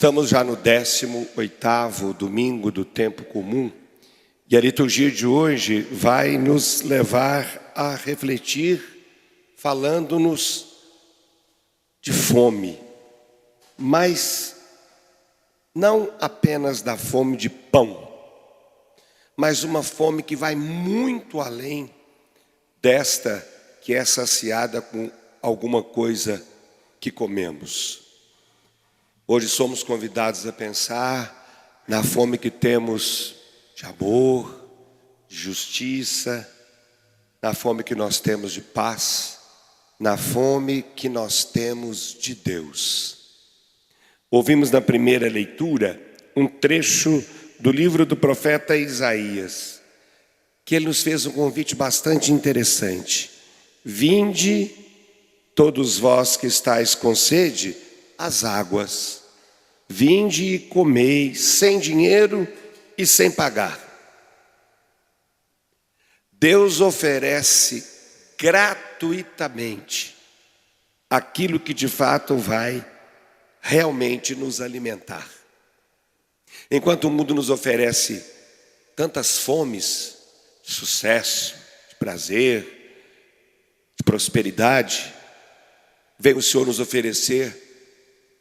Estamos já no 18º domingo do tempo comum e a liturgia de hoje vai nos levar a refletir, falando-nos de fome, mas não apenas da fome de pão, mas uma fome que vai muito além desta que é saciada com alguma coisa que comemos. Hoje somos convidados a pensar na fome que temos de amor, de justiça, na fome que nós temos de paz, na fome que nós temos de Deus. Ouvimos na primeira leitura um trecho do livro do profeta Isaías, que ele nos fez um convite bastante interessante. Vinde, todos vós que estáis com sede, às águas. Vinde e comei, sem dinheiro e sem pagar. Deus oferece gratuitamente aquilo que de fato vai realmente nos alimentar. Enquanto o mundo nos oferece tantas fomes, de sucesso, de prazer, de prosperidade, vem o Senhor nos oferecer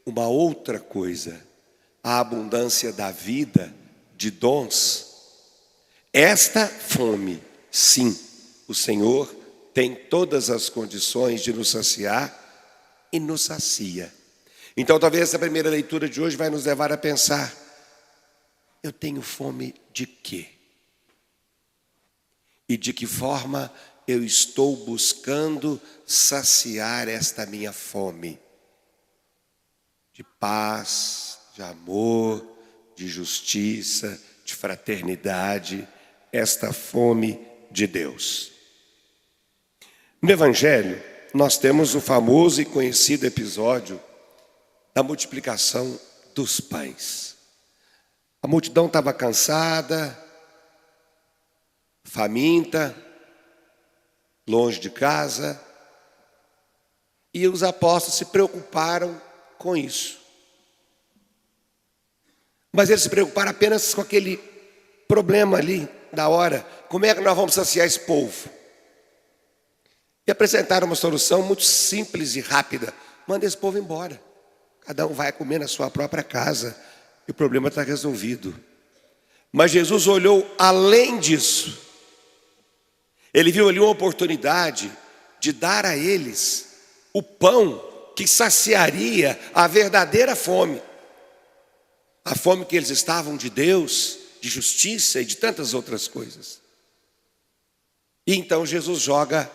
uma outra coisa, a abundância da vida, de dons. Esta fome, sim, o Senhor tem todas as condições de nos saciar e nos sacia. Então talvez essa primeira leitura de hoje vai nos levar a pensar: eu tenho fome de quê? E de que forma eu estou buscando saciar esta minha fome? De paz, de amor, de justiça, de fraternidade, esta fome de Deus. No Evangelho, nós temos o famoso e conhecido episódio da multiplicação dos pães. A multidão estava cansada, faminta, longe de casa, e os apóstolos se preocuparam com isso. Mas eles se preocuparam apenas com aquele problema ali da hora. Como é que nós vamos saciar esse povo? E apresentaram uma solução muito simples e rápida: manda esse povo embora. Cada um vai comer na sua própria casa e o problema está resolvido. Mas Jesus olhou além disso. Ele viu ali uma oportunidade de dar a eles o pão que saciaria a verdadeira fome. A fome que eles estavam de Deus, de justiça e de tantas outras coisas. E então Jesus joga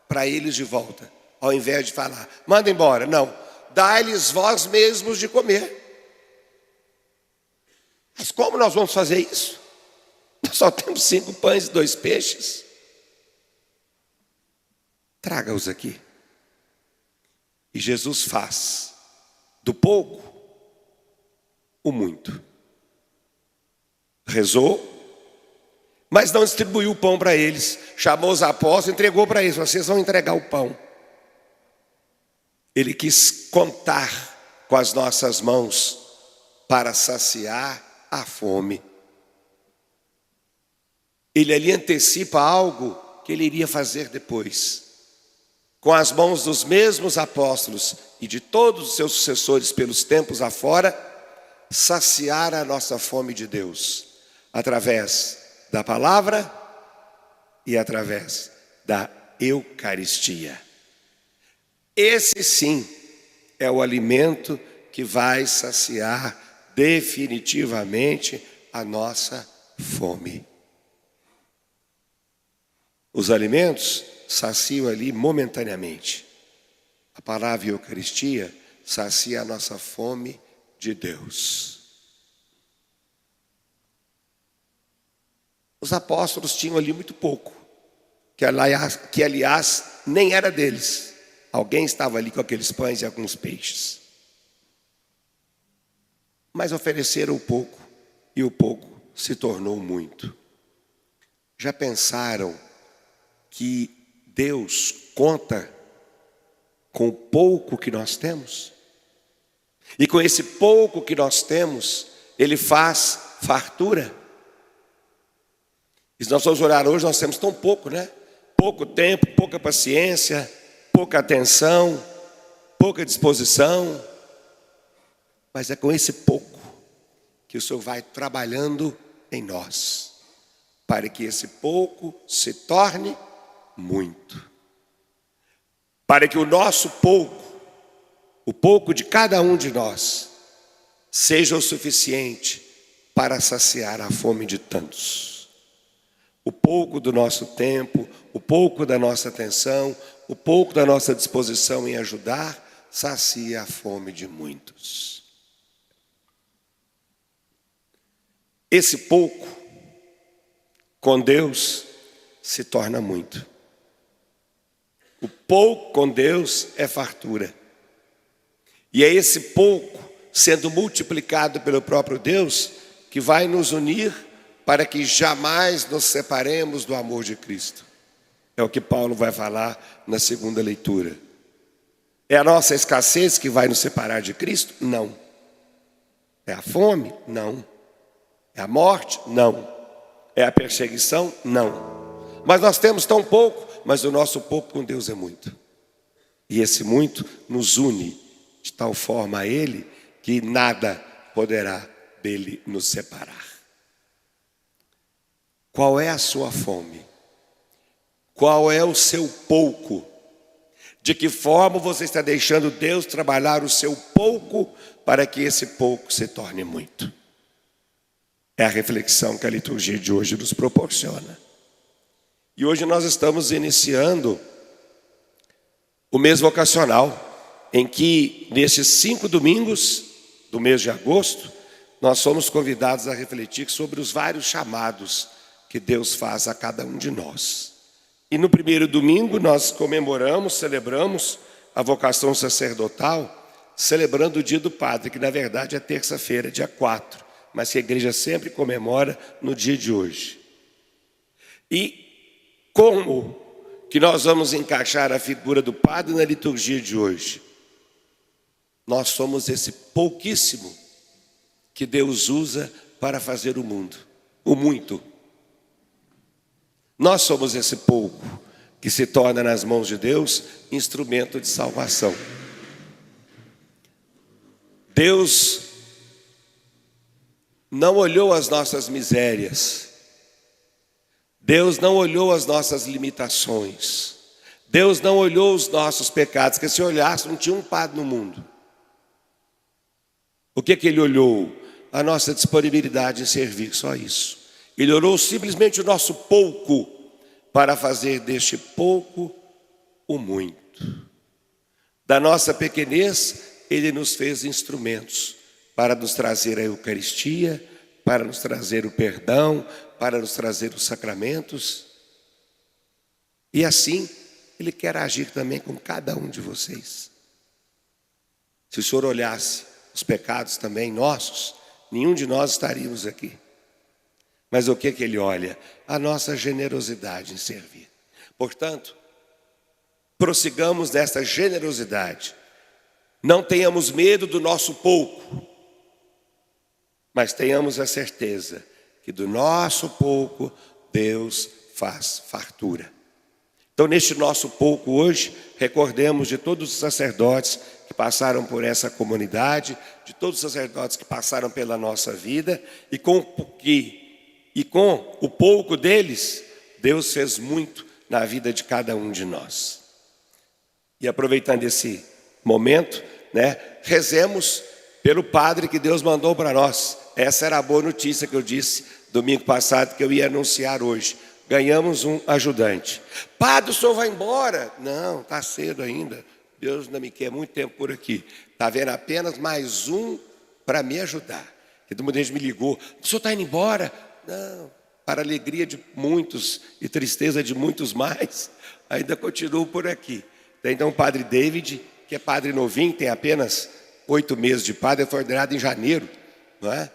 para eles de volta. Ao invés de falar, manda embora, não, dai-lhes vós mesmos de comer. Mas como nós vamos fazer isso? Nós só temos 5 pães e 2 peixes. Traga-os aqui. E Jesus faz do pouco o muito. Rezou, mas não distribuiu o pão para eles. Chamou os apóstolos, entregou para eles: vocês vão entregar o pão. Ele quis contar com as nossas mãos para saciar a fome. Ele ali antecipa algo que ele iria fazer depois. Com as mãos dos mesmos apóstolos e de todos os seus sucessores pelos tempos afora, saciar a nossa fome de Deus, através da palavra e através da Eucaristia. Esse sim é o alimento que vai saciar definitivamente a nossa fome. Os alimentos saciam ali momentaneamente. A palavra Eucaristia sacia a nossa fome de Deus. Os apóstolos tinham ali muito pouco, que aliás nem era deles. Alguém estava ali com aqueles pães e alguns peixes. Mas ofereceram o pouco, e o pouco se tornou muito. Já pensaram que Deus conta com o pouco que nós temos? E com esse pouco que nós temos, Ele faz fartura. E se nós formos olhar hoje, nós temos tão pouco, né? Pouco tempo, pouca paciência, pouca atenção, pouca disposição. Mas é com esse pouco que o Senhor vai trabalhando em nós, para que esse pouco se torne muito. Para que o nosso pouco, o pouco de cada um de nós, seja o suficiente para saciar a fome de tantos. O pouco do nosso tempo, o pouco da nossa atenção, o pouco da nossa disposição em ajudar, sacia a fome de muitos. Esse pouco, com Deus, se torna muito. O pouco com Deus é fartura. E é esse pouco, sendo multiplicado pelo próprio Deus, que vai nos unir para que jamais nos separemos do amor de Cristo. É o que Paulo vai falar na segunda leitura. É a nossa escassez que vai nos separar de Cristo? Não. É a fome? Não. É a morte? Não. É a perseguição? Não. Mas nós temos tão pouco, mas o nosso pouco com Deus é muito. E esse muito nos une de tal forma a Ele que nada poderá dele nos separar. Qual é a sua fome? Qual é o seu pouco? De que forma você está deixando Deus trabalhar o seu pouco para que esse pouco se torne muito? É a reflexão que a liturgia de hoje nos proporciona. E hoje nós estamos iniciando o mês vocacional, em que nesses 5 domingos do mês de agosto, nós somos convidados a refletir sobre os vários chamados que Deus faz a cada um de nós. E no primeiro domingo nós comemoramos, celebramos a vocação sacerdotal, celebrando o dia do padre, que na verdade é terça-feira, dia 4, mas que a igreja sempre comemora no dia de hoje. E como que nós vamos encaixar a figura do padre na liturgia de hoje? Nós somos esse pouquíssimo que Deus usa para fazer o mundo, o muito. Nós somos esse pouco que se torna nas mãos de Deus instrumento de salvação. Deus não olhou as nossas misérias. Deus não olhou as nossas limitações. Deus não olhou os nossos pecados, porque se olhasse não tinha um padre no mundo. O que Ele olhou? A nossa disponibilidade em servir, só isso. Ele olhou simplesmente o nosso pouco para fazer deste pouco o muito. Da nossa pequenez, Ele nos fez instrumentos para nos trazer a Eucaristia, para nos trazer o perdão, para nos trazer os sacramentos. E assim, Ele quer agir também com cada um de vocês. Se o Senhor olhasse os pecados também nossos, nenhum de nós estaríamos aqui. Mas o que Ele olha? A nossa generosidade em servir. Portanto, prossigamos desta generosidade. Não tenhamos medo do nosso pouco, mas tenhamos a certeza que do nosso pouco Deus faz fartura. Então, neste nosso pouco hoje, recordemos de todos os sacerdotes que passaram por essa comunidade, de todos os sacerdotes que passaram pela nossa vida, e com o pouco deles, Deus fez muito na vida de cada um de nós. E aproveitando esse momento, rezemos pelo padre que Deus mandou para nós. Essa era a boa notícia que eu disse domingo passado, que eu ia anunciar hoje. Ganhamos um ajudante. Padre, o senhor vai embora? Não, está cedo ainda. Deus não me quer muito tempo por aqui. Está vendo apenas mais um para me ajudar. Porque muita gente me ligou. O senhor está indo embora? Não, para alegria de muitos e tristeza de muitos mais, ainda continuo por aqui. Então o padre David, que é padre novinho, tem apenas 8 meses de padre, foi ordenado em janeiro, não é?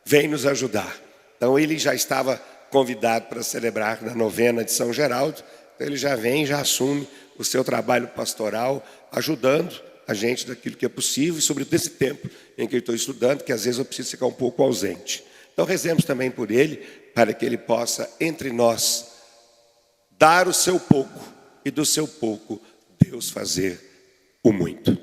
Vem nos ajudar. Então ele já estava convidado para celebrar na novena de São Geraldo, então ele já vem, já assume o seu trabalho pastoral, ajudando a gente daquilo que é possível, e sobretudo nesse tempo em que eu estou estudando, que às vezes eu preciso ficar um pouco ausente. Então rezemos também por ele, para que ele possa, entre nós, dar o seu pouco, e do seu pouco, Deus fazer o muito.